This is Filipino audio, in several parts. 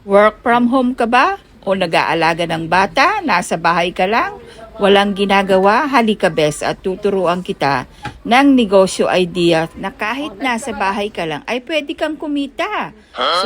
Work from home ka ba? O nag-aalaga ng bata? Nasa bahay ka lang? Walang ginagawa? Halika bes at tuturuan kita ng negosyo idea na kahit nasa bahay ka lang ay pwede kang kumita.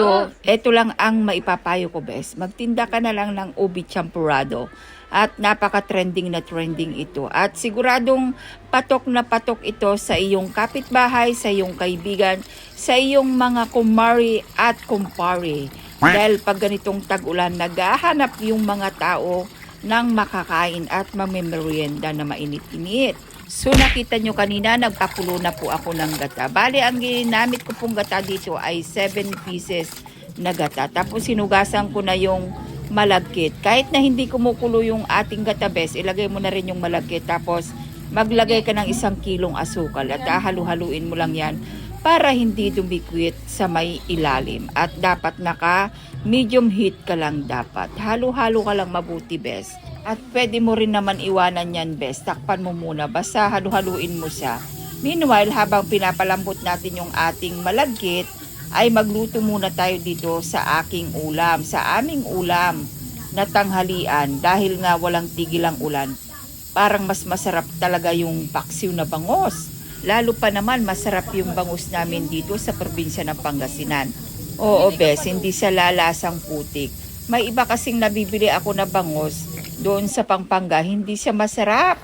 So, eto lang ang maipapayo ko bes. Magtinda ka na lang ng ubi champurado. At napaka-trending na trending ito. At siguradong patok na patok ito sa iyong kapitbahay, sa iyong kaibigan, sa iyong mga kumari at kumpare. Dahil pag ganitong tag-ulan, naghahanap yung mga tao ng makakain at mamemerienda na mainit-init. So nakita nyo kanina, nagpakulo na po ako ng gata. Bale, ang ginamit ko pong gata dito ay 7 pieces na gata. Tapos sinugasan ko na yung malagkit. Kahit na hindi kumukulo yung ating gatabes, ilagay mo na rin yung malagkit. Tapos maglagay ka ng 1 kilong asukal at halu-haluin mo lang yan para hindi dumikwit sa may ilalim. At dapat naka medium heat ka lang dapat. Halo-halo ka lang mabuti bes. At pwede mo rin naman iwanan yan bes. Takpan mo muna. Basta halu-haluin mo siya. Meanwhile, habang pinapalambot natin yung ating malagkit, ay magluto muna tayo dito sa aking ulam, sa aming ulam na tanghalian dahil nga walang tigil ang ulan. Parang mas masarap talaga yung paksiw na bangus. Lalo pa naman masarap yung bangus namin dito sa probinsya ng Pangasinan. Oo bes, hindi siya lalasang putik. May iba kasing nabibili ako na bangus doon sa Pampanga, hindi siya masarap.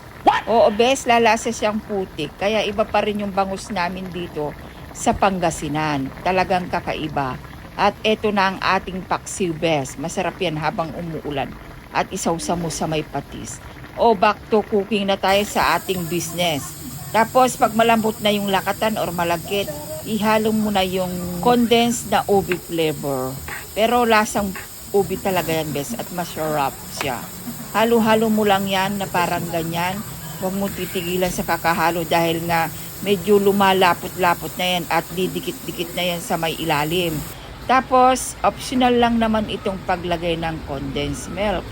Oo bes, lalasa siyang putik. Kaya iba pa rin yung bangus namin dito sa Pangasinan. Talagang kakaiba. At eto na ang ating paksiw bes. Masarap yan habang umuulan. At isawsaw mo sa may patis. O back to cooking na tayo sa ating business. Tapos pag malambot na yung lakatan or malagkit, ihalo mo na yung condensed na ubi flavor. Pero lasang ubi talaga yan bes at masarap siya. Halo-halo mo lang yan na parang ganyan. Huwag mo titigilan sa kakahalo dahil nga medyo lumalapot-lapot na yan at didikit-dikit na yan sa may ilalim. Tapos, optional lang naman itong paglagay ng condensed milk.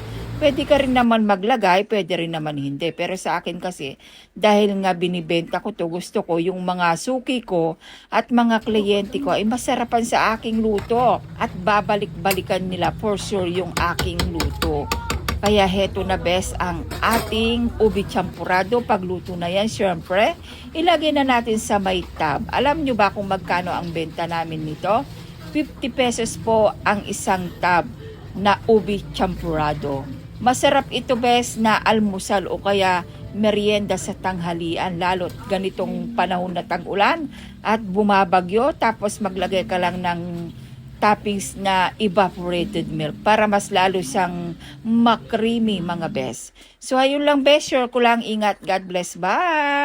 Pwede ka rin naman maglagay, pwede rin naman hindi. Pero sa akin kasi, dahil nga binibenta ko to, gusto ko yung mga suki ko at mga kliyente ko ay masarapan sa aking luto. At babalik-balikan nila for sure yung aking luto. Kaya heto na bes ang ating ubi champurado. Pagluto na yan, syempre, ilagay na natin sa may tab. Alam nyo ba kung magkano ang benta namin nito? 50 pesos po ang isang tab na ubi champurado. Masarap ito bes na almusal o kaya merienda sa tanghalian. Lalo't ganitong panahon na tag-ulan at bumabagyo. Tapos maglagay ka lang ng toppings na evaporated milk para mas lalo siyang makrimi mga bes. So ayun lang bes, sure ko lang, ingat, God bless, bye!